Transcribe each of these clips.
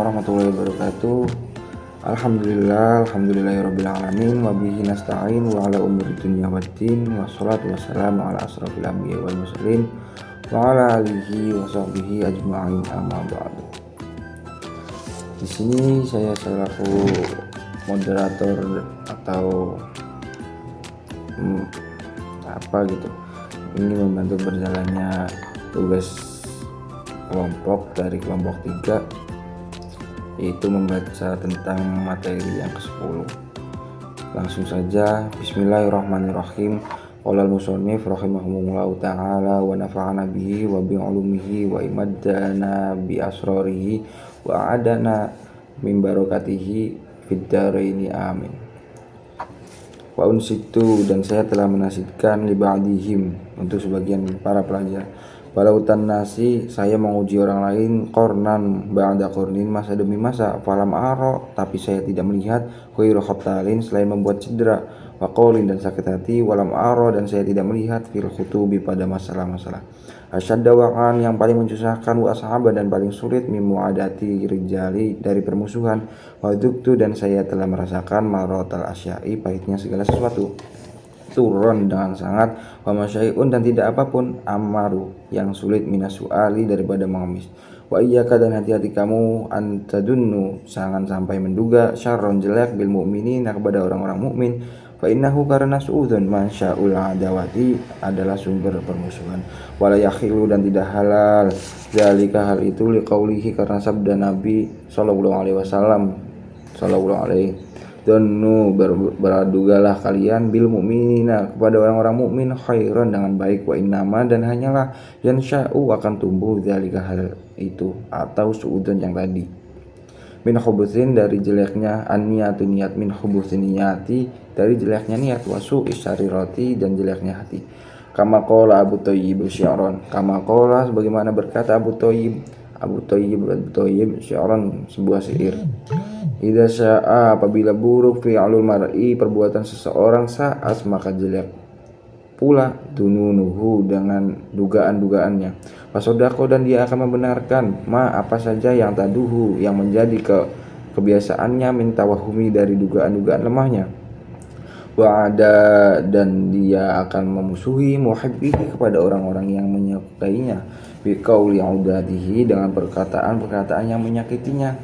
warahmatullahi wabarakatuh. Alhamdulillahirabbil alamin wa bihi nasta'in wa ala umuri dunya waddin wassalatu wassalamu ala asrofil anbiya'i wal mursalin wa ala alihi wa sahbihi ajma'in amma ba'du. Di sini saya selaku moderator atau ini membantu berjalannya tugas kelompok dari kelompok 3, yaitu membaca tentang materi yang ke-10. Langsung saja, bismillahirrahmanirrahim. Qala al-musannif rahimahumullahu ta'ala wa nafa'ana bihi wa bi ulumihi wa imaddana bi asrarihi wa adana min barakatihi fid dharaini amin. Wa unsitu, dan saya telah menasidkan li ba'dihim, untuk sebagian para pelajar, balautan nasi, saya menguji orang lain, kornan ba'da kornin, masa demi masa, falam aro, tapi saya tidak melihat, khairu khatalin, selain membuat cedera, waqolin, dan sakit hati, walam aro, dan saya tidak melihat, fil khutubi, pada masalah-masalah asyadda wa'an, yang paling mensusahkan, wa ashaba, dan paling sulit, mimu'adati rijali, dari permusuhan, waduktu, dan saya telah merasakan marotal asyai, pahitnya segala sesuatu, turun dengan sangat, wa masyai'un, dan tidak apapun, amaru, yang sulit, minas su'ali, daripada mengemis, wa iyyaka, dan hati-hati kamu, antadunnu, jangan sampai menduga, syarron, jelek, bil mu'minina, kepada orang-orang mukmin, fa innahu, karena su'udun mansya'ul adawati, adalah sumber permusuhan, wala yakhilu, dan tidak halal, zalika, hal itu, liqaulihi, karena sabda Nabi sallallahu alaihi wasallam, Donu, beradugalah kalian bil mu'minina, kepada orang-orang mukmin, khairan, dengan baik, wa innama, dan hanyalah, yansya'u, akan tumbuh, dzalika, hal itu, atau suudun yang tadi, min khubutsin, dari jeleknya, an-niyatu, niat, min khubutsin niyati, dari jeleknya niat, wasu isyarirati, dan jeleknya hati, kama qala Abu Thayyib syi'ran, kama qala, sebagaimana berkata Abu Thayyib syi'ran, sebuah syair, idza sya'a, apabila buruk, fi'lul mar'i, perbuatan seseorang, sa'as, maka jelek pula, dununuhu, dengan dugaan-dugaannya, fasodaqo, dan dia akan membenarkan, apa saja yang taduhu, yang menjadi kebiasaannya, min tawahumi, dari dugaan-dugaan lemahnya, wa'ada, dan dia akan memusuhi, muhibbihi, kepada orang-orang yang menyukainya, biqauli udatihi, dengan perkataan-perkataan yang menyakitinya,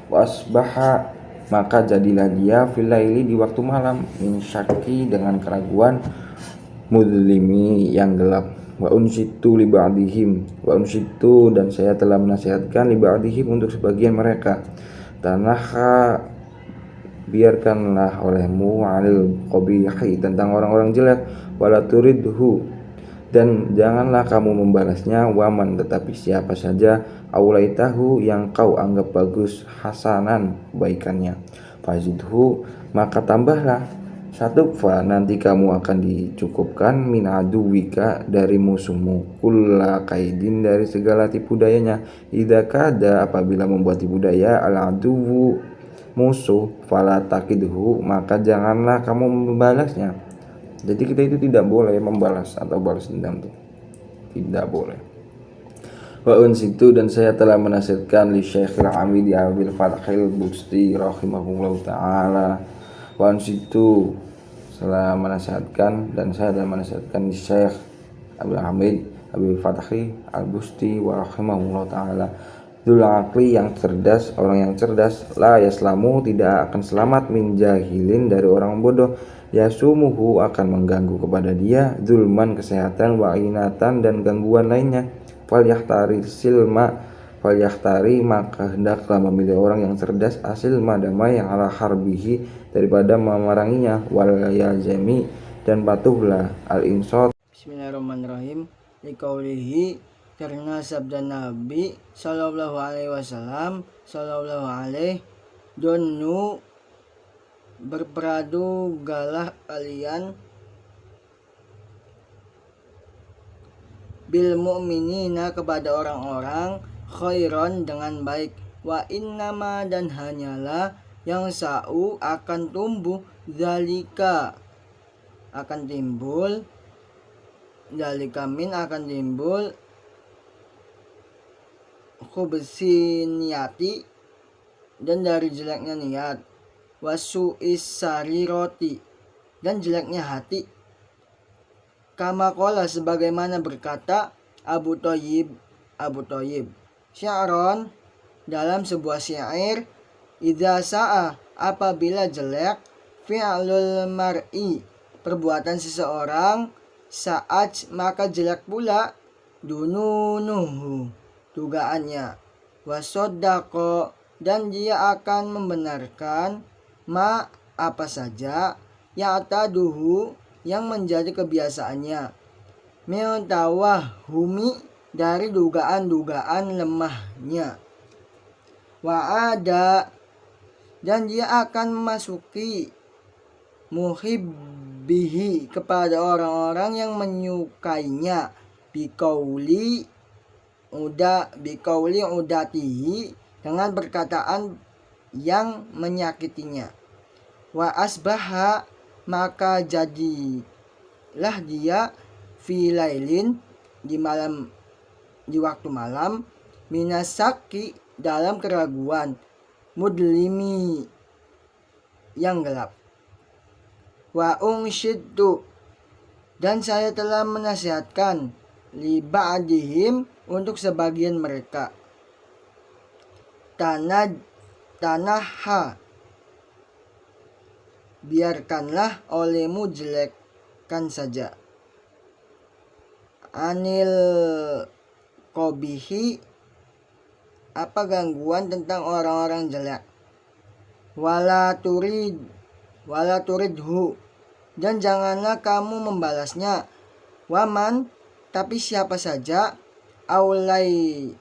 wasbaha, maka jadilah dia fil laili, di waktu malam, min syakki, dengan keraguan, mudlimi, yang gelap, wa unsitu li ba'dihim, dan saya telah menasihatkan li ba'dihim, untuk sebagian mereka, tanaha, biarkanlah olehmu, alil qabihi, tentang orang-orang jelek, wala turidhu, dan janganlah kamu membalasnya, waman, tetapi siapa saja, aulaitahu, yang kau anggap bagus, hasanan, kebaikannya, fazidhu, maka tambahlah, satukfa, nanti kamu akan dicukupkan, min aduwika, dari musuhmu, kulla kaidin, dari segala tipu dayanya, idza kada, apabila membuat tipu daya, al aduwu, musuh, fala takidhu, maka janganlah kamu membalasnya. Jadi kita itu tidak boleh membalas atau balas dendam, itu tidak boleh. Wa unsitu, dan saya telah menasihatkan li Syekhil Hamidi Abil Fathil Busti rahimahullahu ta'ala, wa unsitu, telah menasihatkan, dan saya telah menasihatkan li Syekh Abil Hamid Abil Fathil Al-Busti wa rahimahullahu ta'ala, dul aqli, yang cerdas, orang yang cerdas, la yaslamu, tidak akan selamat, min jahilin, dari orang bodoh, yasumuhu, akan mengganggu kepada dia, zulman, kesehatan, wa inatan, dan gangguan lainnya, falyahtari silma, maka hendaklah memilih orang yang cerdas, asilma, damai, yang ala harbihi, daripada memeranginya, wal yalzami, dan patuhlah, al insot. Bismillahirrahmanirrahim. Liqaulihi, karena sabda Nabi sallallahu alaihi wasallam, donu, berpradugalah kalian, bil mu'minina, kepada orang-orang, khairon, dengan baik, wa innama, dan hanyalah, yang sa'u, akan tumbuh, zalika, akan timbul, zalika min, akan timbul, khubsiniyati, dan dari jeleknya niat, wasu'is sariroti, dan jeleknya hati. Kama qala, sebagaimana berkata Abu Thayyib, Syaron, dalam sebuah syair, idza sa'a, apabila jelek, fi'lul mar'i, perbuatan seseorang, saat, maka jelek pula, dununuhu, dugaannya, wasoddaqo, dan dia akan membenarkan, ma, apa saja, ya'taduhu, yang menjadi kebiasaannya, humi, dari dugaan-dugaan lemahnya, wa'ada, dan dia akan memasuki, muhibbihi, kepada orang-orang yang menyukainya, bikauli udatihi, dengan perkataan yang menyakitinya, wa asbaha, maka jadilah dia fi lailin, di waktu malam, minasaki, dalam keraguan, mudlimi, yang gelap, wa unsyiddu, dan saya telah menasihatkan, li ba'dihim, untuk sebagian mereka, tanaha, biarkanlah olehmu jelekkan saja, anil kobihi, apa gangguan tentang orang-orang jelek, wala turidhu, dan janganlah kamu membalasnya, waman, tapi siapa saja, aulaita,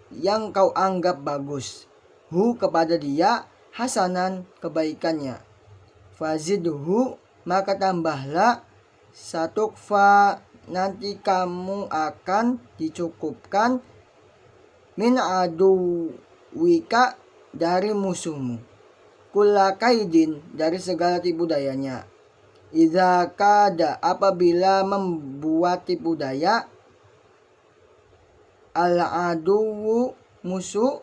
yang kau anggap bagus, kepada dia, hasanan, kebaikannya, fazidhu, maka tambahlah, satukfa, nanti kamu akan dicukupkan, min aduwika, dari musuhmu, kulla kaidin, dari segala tipu dayanya, idza kada, apabila membuat tipu daya, al aduwu, musuh,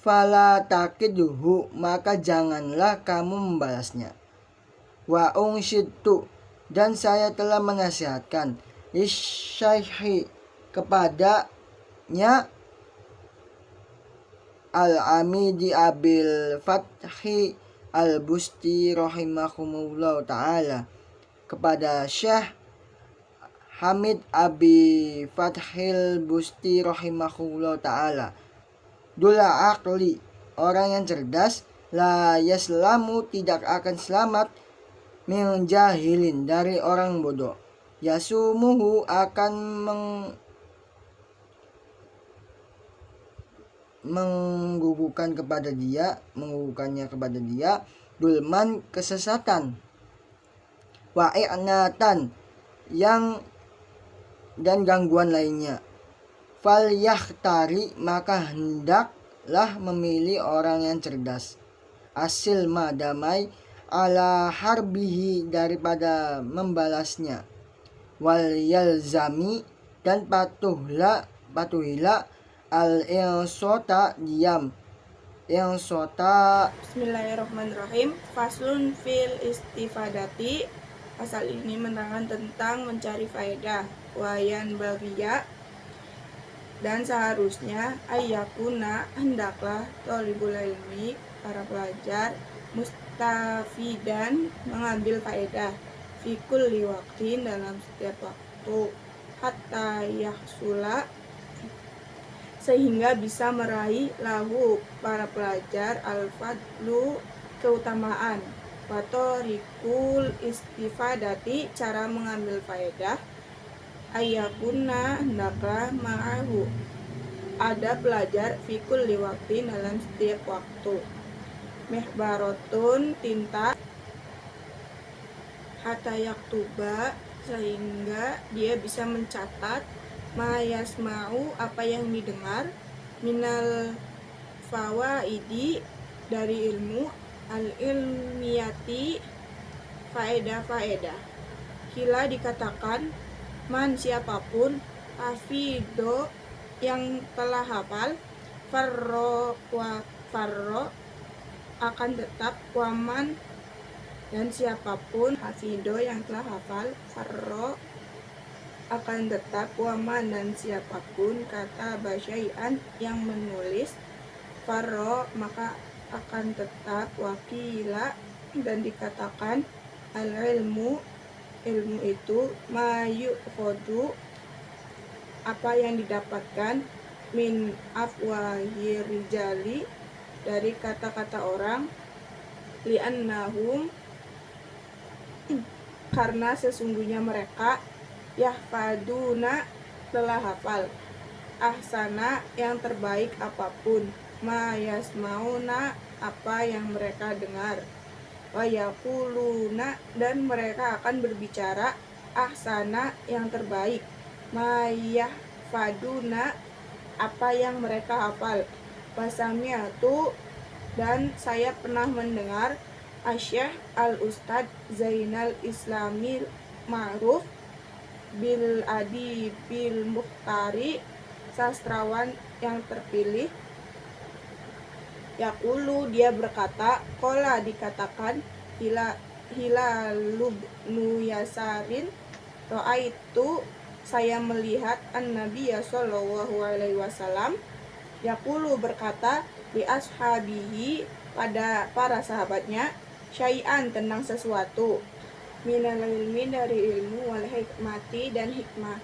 fala takidhu, maka janganlah kamu membalasnya, wa unsyidtu, dan saya telah menasihatkan, lisyaihi, kepadanya, al-amidi abil fathi al-busti rahimahumullah ta'ala, kepada Syekh Hamid Abi Fathil Busti rahimahullah ta'ala, dula akli, orang yang cerdas, la yaslamu, tidak akan selamat, min jahilin, dari orang bodoh, yasumuhu, akan menggugurkannya kepada dia, dulman, kesesatan, wa'i'natan, dan gangguan lainnya, fal yahtari, maka hendaklah memilih orang yang cerdas, asilma, damai, ala harbihi, daripada membalasnya, wal yalzami, dan patuhilah al-insota, diam, insota. Bismillahirrahmanirrahim. Faslun fil istifadati. Pasal ini menerangkan tentang mencari faedah. Wayan bagia, dan seharusnya, ayyakuna, hendaklah, thalibul ilmi, para pelajar, mustafidan, mengambil faedah, fi kulli waqtin, dalam setiap waktu, hatta yahsula, sehingga bisa meraih lahu, para pelajar, al-fadlu, keutamaan, watorikul istifadati, cara mengambil faedah, ayyakuna, hendaklah, ma'ahu, ada pelajar, fikul liwakti, dalam setiap waktu, mehbarotun, tinta, hatta yaktuba, sehingga dia bisa mencatat, mayasma'u, apa yang didengar, minal fawaidi, dari ilmu, al-ilmiyati, faedah-faedah. Kila, dikatakan, man, siapapun, hafido, yang telah hafal, farro akan tetap, waman dan siapapun hafido yang telah hafal, farro akan tetap, waman dan siapapun kata basyai'an yang menulis, farro maka akan tetap, wakila dan dikatakan, al ilmu itu, mayu khodu apa yang didapatkan, min afwahir rijali dari kata-kata orang, li'annahum karena sesungguhnya mereka, yahfaduna telah hafal, ahsana yang terbaik apapun, ma yasmauna apa yang mereka dengar, wa yaquluna dan mereka akan berbicara, ahsana yang terbaik, ma yahfaduna apa yang mereka hafal, wasami'atu dan saya pernah mendengar Asy'ah al-Ustad Zainal Islamil Ma'ruf bil Adibil Mukhtari, sastrawan yang terpilih, yaqulu dia berkata, qala dikatakan, Hilalubnu Yasarin, ra'aitu saya melihat an-Nabiya sallallahu alaihi wasallam, yaqulu berkata, li ashabihi pada para sahabatnya, syai'an tentang sesuatu, minal ilmi dari ilmu, wal hikmati dan hikmah.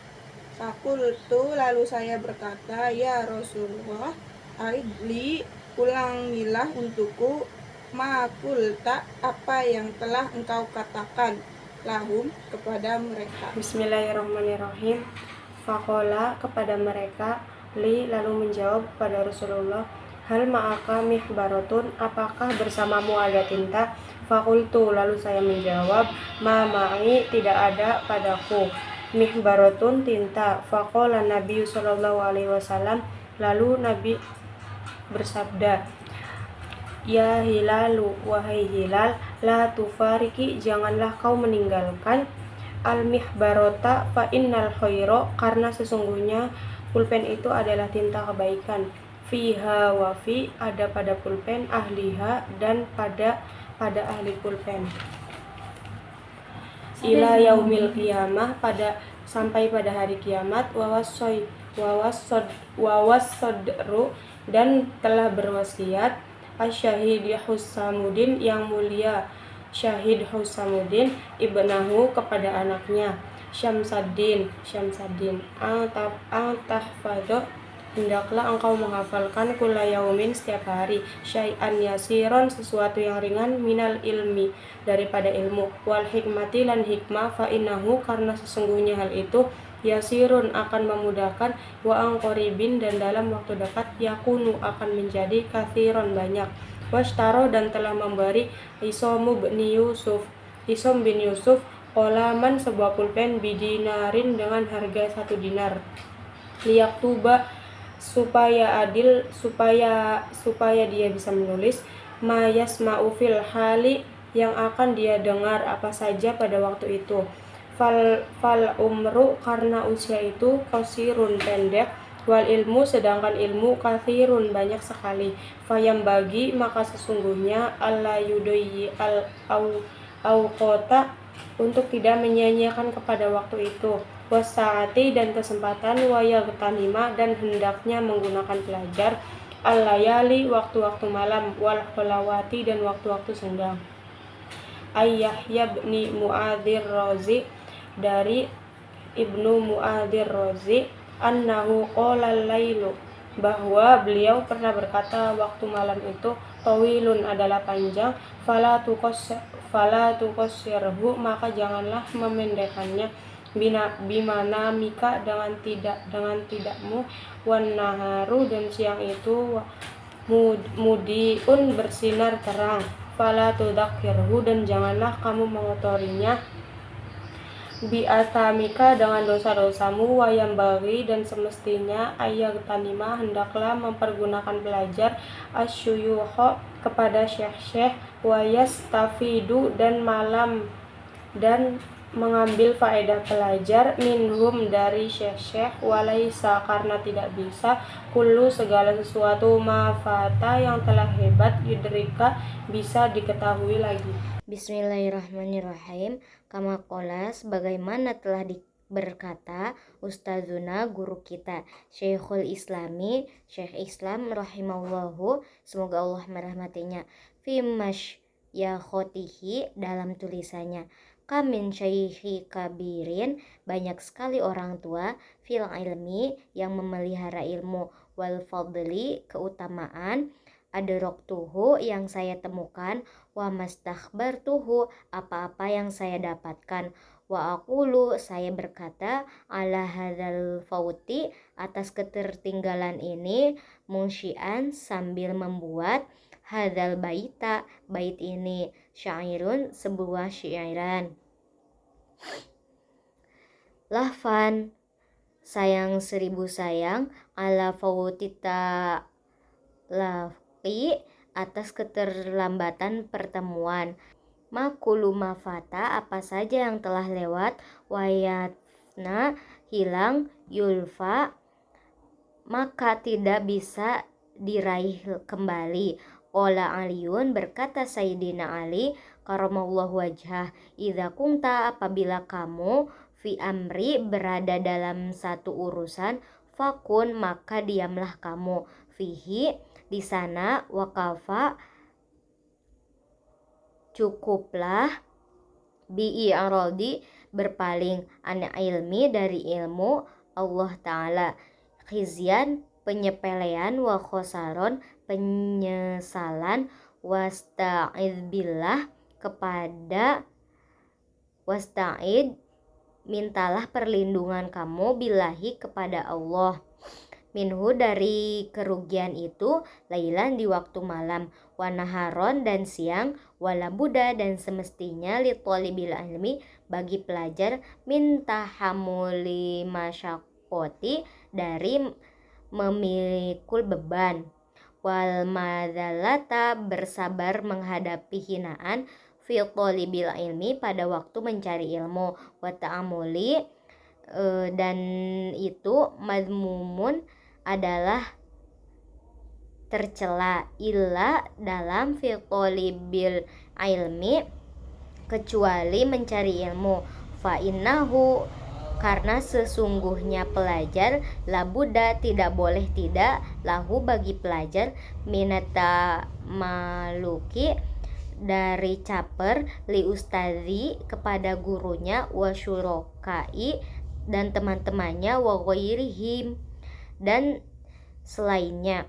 Fakultu lalu saya berkata, ya Rasulullah, aidli ulangilah untukku, makulta apa yang telah engkau katakan, lahum kepada mereka. Bismillahirrahmanirrahim. Faqala kepada mereka, li lalu menjawab kepada Rasulullah, hal ma'aka mihbaratun apakah bersamamu ada tinta? Fakultu lalu saya menjawab, ma ma'i tidak ada padaku mihbaratun tinta. Faqala Nabi sallallahu alaihi wasallam lalu Nabi bersabda, ya hilalu wahai hilal, la tufariki janganlah kau meninggalkan al-mihbarota fa innal khaira karena sesungguhnya pulpen itu adalah tinta kebaikan, fiha wa fi ada pada pulpen, ahliha dan pada ahli pulpen, ila yaumil qiyamah sampai pada hari kiamat, wawassodru dan telah berwasiat asyahid Husamuddin yang mulia Syahid Husamuddin ibnahu kepada anaknya Syamsaddin al-tahfadho hendaklah engkau menghafalkan kulla yaumin setiap hari, syai'an yasiron sesuatu yang ringan, minal ilmi daripada ilmu, wal hikmati lan hikmah, fa innahu karena sesungguhnya hal itu, yasirun akan memudahkan, wa angqoribin dan dalam waktu dekat, yakunu akan menjadi kathiron banyak, washtaro dan telah memberi Isom bin Yusuf qolaman sebuah pulpen bidinarin dengan harga 1 dinar, liyaktuba supaya dia bisa menulis, mayasma'u fil hali yang akan dia dengar apa saja pada waktu itu, fal umru karena usia itu, qasirun pendek, wal ilmu sedangkan ilmu, kathirun banyak sekali, fayam bagi maka sesungguhnya alla yudayyi al-awqata untuk tidak menyia-nyiakan kepada waktu itu, wasaati dan kesempatan, wayagtanima dan hendaknya menggunakan pelajar, al-layali waktu-waktu malam, wal kholawati dan waktu-waktu senggang. Yahya bin Mu'adzir Razi dari Ibnu Mu'adzir Razi annahu qala lailu bahwa beliau pernah berkata waktu malam itu tawilun adalah panjang, fala tuqassirhu maka janganlah memendekkannya, bimana mika dengan tidakmu, wan naharu dan siang itu mudiun bersinar terang, fala tudzakkirhu dan janganlah kamu mengotorinya, biatamika dengan dosa-dosamu, wayam bagi dan semestinya ayyaghtanima hendaklah mempergunakan belajar, asyuyukha kepada syekh-syekh, wayastafidu dan mengambil faedah pelajar minhum dari syekh-syekh walaisa karena tidak bisa kullu segala sesuatu mafata yang telah hebat yudrika bisa diketahui lagi. Bismillahirrahmanirrahim. Kama qala sebagaimana telah berkata Ustazuna guru kita Syekhul Islami Syekh Islam rahimahullahu semoga Allah merahmatinya fi masyaikhihi dalam tulisannya kamin syaihi kabirin banyak sekali orang tua fil ilmi yang memelihara ilmu wal fadli keutamaan adroktuhu yang saya temukan wa mastakhbartuhu apa-apa yang saya dapatkan wa aqulu saya berkata ala hadzal fauti atas ketertinggalan ini munsyian sambil membuat hadzal baita bait ini syairun sebuah syairan lahfan sayang seribu sayang ala fautita lafqi atas keterlambatan pertemuan makulu mafata apa saja yang telah lewat wayatna hilang yulfa maka tidak bisa diraih kembali. Qala Aliun berkata Sayyidina Ali karamallahu wajhah idza kunta apabila kamu fi amri berada dalam satu urusan fakun maka diamlah kamu fihi di sana wakafa cukuplah bi'iradi berpaling an ilmi dari ilmu Allah Ta'ala khizyan penyepelean wa khosaron penyesalan wasta'id billah kepada wasta'id mintalah perlindungan kamu billahi kepada Allah minhu dari kerugian itu lailan di waktu malam wanaharon dan siang wala buddha dan semestinya li thalibil ilmi bagi pelajar minta hamuli masyaqoti dari memikul beban wal madzalata bersabar menghadapi hinaan fi thalibil ilmi pada waktu mencari ilmu wa ta'amuli dan itu madmumun adalah tercela illa dalam fi thalibil ilmi kecuali mencari ilmu fa innahu karena sesungguhnya pelajar labuda tidak boleh tidak lahu bagi pelajar minata maluki dari caper li ustazi kepada gurunya wa syurokai dan teman-temannya wa ghairihim dan selainnya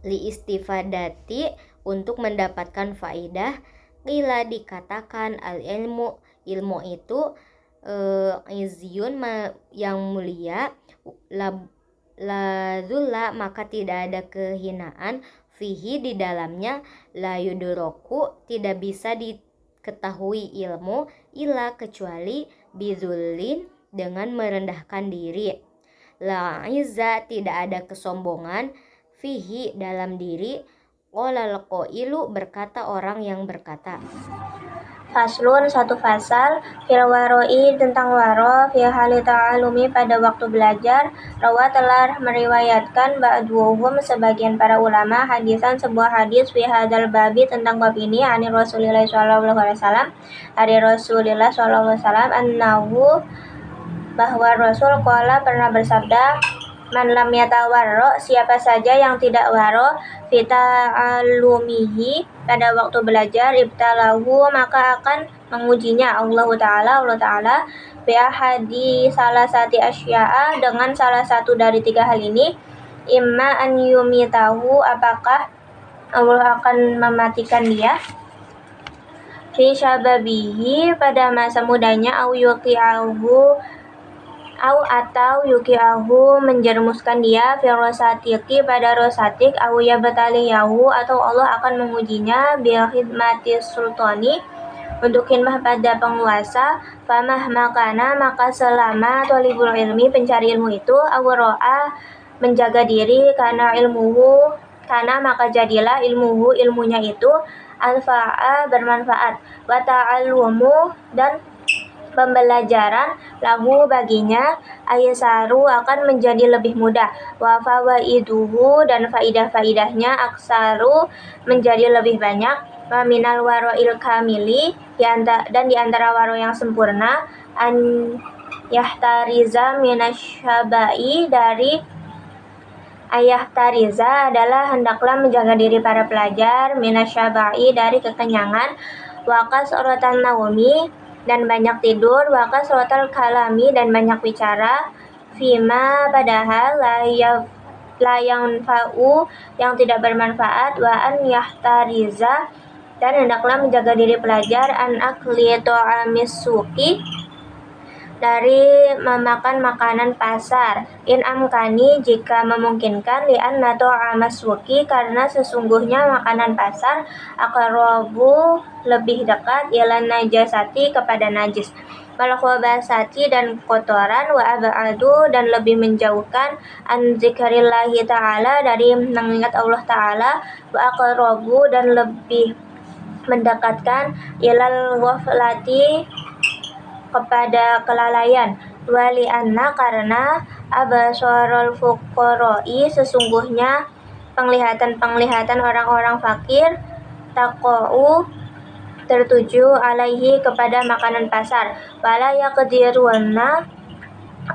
li istifadati untuk mendapatkan faidah qila dikatakan al ilmu itu izyun yang mulia la zulla maka tidak ada kehinaan fihi di dalamnya la yudroku tidak bisa diketahui ilmu illa kecuali bizulin dengan merendahkan diri la izza tidak ada kesombongan fihi dalam diri qolal qailu berkata orang yang berkata Faslun satu fasal fil waroi tentang waro fi hali ta'alumi pada waktu belajar rawa telah meriwayatkan ba'duhum sebagian para ulama hadisan sebuah hadis fi hadzal babi tentang bab ini ani Rasulillah sallallahu alaihi wasallam dari Rasulillah sallallahu alaihi wasallam annahu bahwa Rasul qala pernah bersabda man lam yatawarro siapa saja yang tidak waro fita alumihi pada waktu belajar ibtalahu maka akan mengujinya Allah Ta'ala bi ahadi salah satu asya'a dengan salah satu dari tiga hal ini imma an yumitahu apakah Allah akan mematikan dia fi syababihi pada masa mudanya au yuqi'ahu atau yuki'ahu menjermuskan dia fil rosatiki pada rosatik au yabtaliyahu atau Allah akan mengujinya bil khidmati sultani untuk khidmah pada penguasa famah makana maka selama thalibul ilmi pencari ilmu itu awro'a menjaga diri karena maka jadilah ilmunya itu alfa'a bermanfaat wa ta'allumu dan pembelajaran lahu baginya ayasaru akan menjadi lebih mudah, wa fawaiduhu dan faidah-faidahnya aksaru menjadi lebih banyak, wa minal waro'il kamili dan di antara waro yang sempurna, an yahtariza minasyabai dari ayah tariza adalah hendaklah menjaga diri para pelajar minasyabai dari kekenyangan, wakas orotan naumi dan banyak tidur, wakas orotal kalami dan banyak bicara, fima padahal layang fa'u yang tidak bermanfaat, wa an yahtariza dan hendaklah menjaga diri pelajar an akli to'amis suki dari memakan makanan pasar, in amkani jika memungkinkan, li'anna to'amas suki karena sesungguhnya makanan pasar aqrabu lebih dekat, ilan najasati kepada najis, wal khobasati dan kotoran, wa ab'adu dan lebih menjauhkan, an zikrillahi ta'ala dari mengingat Allah ta'ala, wa aqrabu dan lebih mendekatkan, ilal ghaflati kepada kelalaian, wali anna karena abasarul fuqara'i sesungguhnya penglihatan-penglihatan orang-orang fakir taqa'u tertuju alaihi kepada makanan pasar, wala yaqdiruna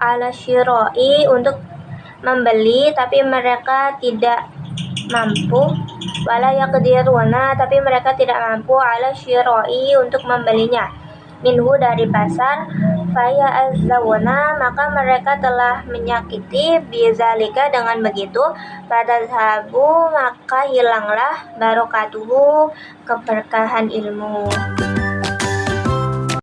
ala syira'i untuk membeli tapi mereka tidak mampu, wala yaqdiruna tapi mereka tidak mampu ala syira'i untuk membelinya, minhu dari pasar, faya azzawna maka mereka telah menyakiti bizalika dengan begitu, fatadhabu maka hilanglah barokatuhu keberkahan ilmu.